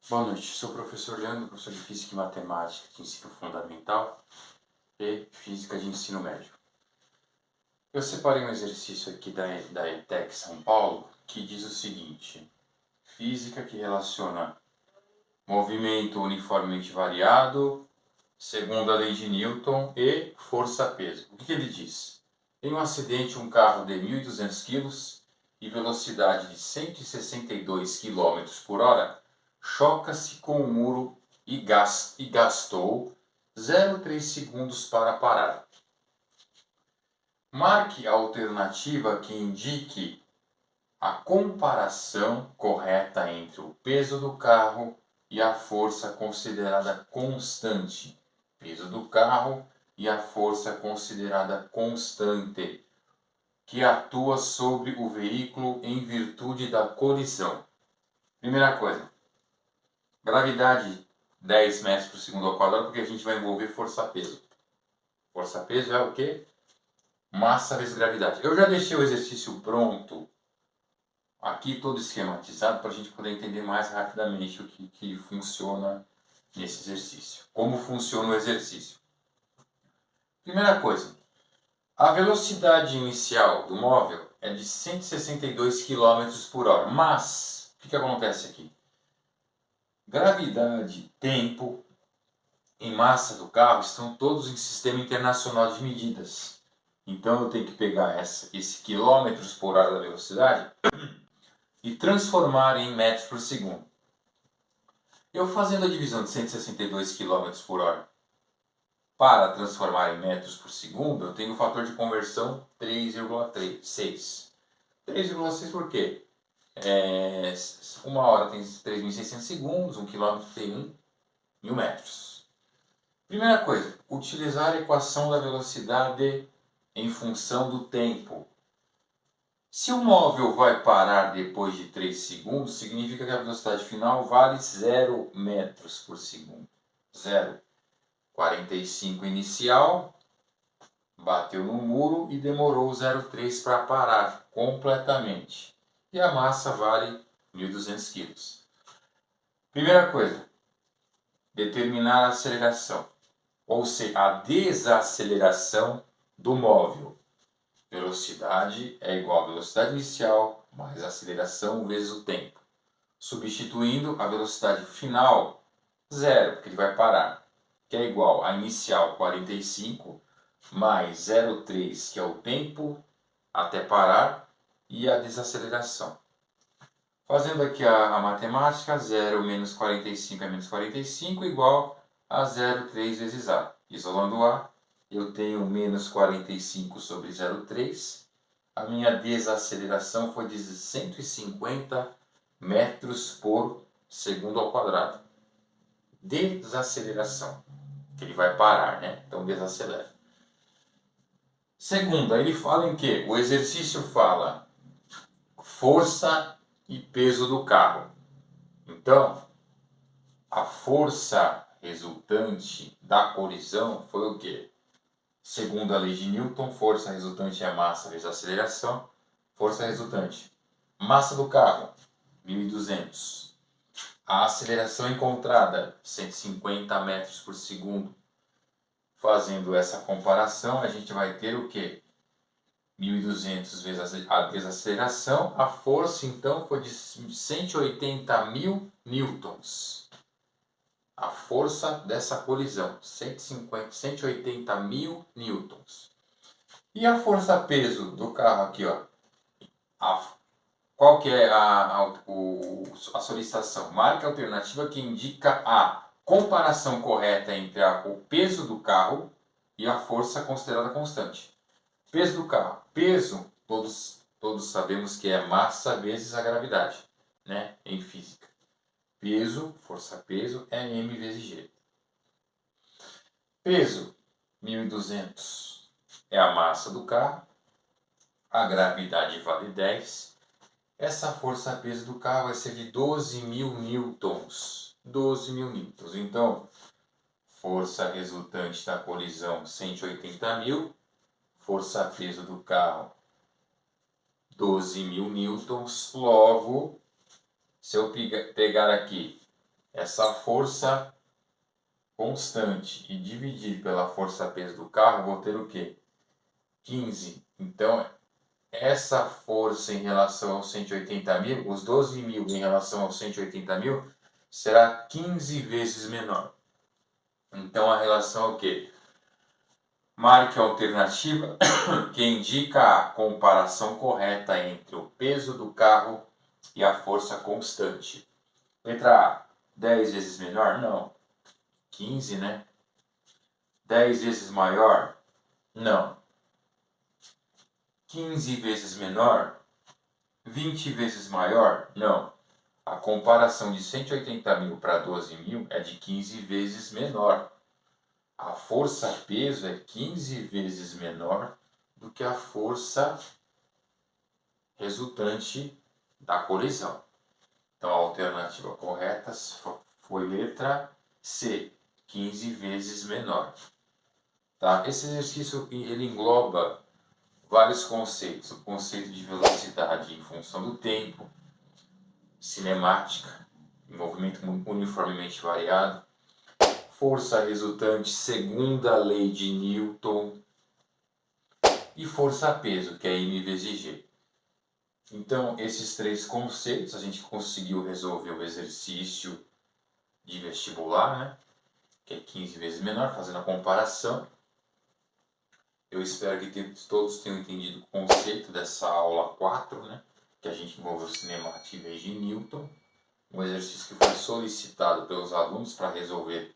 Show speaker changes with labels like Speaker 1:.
Speaker 1: Boa noite, sou o professor Leandro, professor de Física e Matemática de Ensino Fundamental e Física de Ensino Médio. Eu separei um exercício aqui da ETEC São Paulo que diz o seguinte: Física que relaciona movimento uniformemente variado, segundo a lei de Newton, e força-peso. O que ele diz? Em um acidente, um carro de 1.200 kg e velocidade de 162 km por hora choca-se com o muro e gastou 0,3 segundos para parar. Marque a alternativa que indique a comparação correta entre o peso do carro e a força considerada constante. Peso do carro e a força considerada constante, que atua sobre o veículo em virtude da colisão. Primeira coisa, gravidade 10 metros por segundo ao quadrado, porque a gente vai envolver força-peso. Força-peso é o quê? Massa vezes gravidade. Eu já deixei o exercício pronto, aqui todo esquematizado, para a gente poder entender mais rapidamente o que funciona nesse exercício. Como funciona o exercício. Primeira coisa, a velocidade inicial do móvel é de 162 km por hora, mas o que acontece aqui? Gravidade, tempo e massa do carro estão todos em sistema internacional de medidas. Então eu tenho que pegar esse quilômetros por hora da velocidade e transformar em metros por segundo. Eu fazendo a divisão de 162 km por hora para transformar em metros por segundo, eu tenho o fator de conversão 3,6. 3,6 por quê? Uma hora tem 3.600 segundos, um quilômetro tem 1.000 metros. Primeira coisa, utilizar a equação da velocidade em função do tempo. Se o móvel vai parar depois de 3 segundos, significa que a velocidade final vale 0 metros por segundo. 0,45 inicial, bateu no muro e demorou 0,3 para parar completamente. E a massa vale 1.200 kg. Primeira coisa, determinar a aceleração, ou seja, a desaceleração do móvel. Velocidade é igual a velocidade inicial mais aceleração vezes o tempo. Substituindo a velocidade final, zero, porque ele vai parar, que é igual a inicial 45 mais 0,3, que é o tempo até parar, e a desaceleração. Fazendo aqui a matemática, 0 menos 45 é menos 45 igual a 0,3 vezes A. Isolando A, eu tenho menos 45 sobre 0,3. A minha desaceleração foi de 150 metros por segundo ao quadrado. Desaceleração, que ele vai parar, né? Então desacelera. Segunda, ele fala em que? O exercício fala força e peso do carro. Então, a força resultante da colisão foi o quê? Segundo a lei de Newton, força resultante é massa vezes aceleração. Força resultante. Massa do carro, 1.200. A aceleração encontrada, 150 metros por segundo. Fazendo essa comparação, a gente vai ter o quê? 1.200 vezes a desaceleração. A força, então, foi de 180.000 newtons. A força dessa colisão, 180.000 newtons. E a força-peso do carro aqui, ó. Qual que é a solicitação? Marque a alternativa que indica a comparação correta entre o peso do carro e a força considerada constante. Peso do carro. Peso, todos sabemos que é massa vezes a gravidade, né? Em física. Peso, força-peso, é m vezes g. Peso, 1.200 é a massa do carro. A gravidade vale 10. Essa força-peso do carro vai ser de 12.000 newtons. 12.000 newtons. Então, força resultante da colisão, 180.000. Força-peso do carro, 12.000 newtons. Logo, se eu pegar aqui essa força constante e dividir pela força peso do carro, vou ter o quê? 15. Então, essa força em relação aos 180 mil, os 12 mil em relação aos 180 mil, será 15 vezes menor. Então, a relação é o quê? Marque a alternativa que indica a comparação correta entre o peso do carro e a força constante. Letra A, 10 vezes menor? Não. 15, né? 10 vezes maior? Não. 15 vezes menor? 20 vezes maior? Não. A comparação de 180 mil para 12 mil é de 15 vezes menor. A força-peso é 15 vezes menor do que a força resultante da colisão. Então a alternativa correta foi letra C, 15 vezes menor. Tá? Esse exercício ele engloba vários conceitos. O conceito de velocidade em função do tempo, cinemática, movimento uniformemente variado, força resultante segundo a lei de Newton e força-peso, que é M vezes G. Então, esses três conceitos, a gente conseguiu resolver o exercício de vestibular, né? Que é 15 vezes menor, fazendo a comparação. Eu espero que todos tenham entendido o conceito dessa aula 4, né? Que a gente envolveu cinemática e lei de Newton. Um exercício que foi solicitado pelos alunos para resolver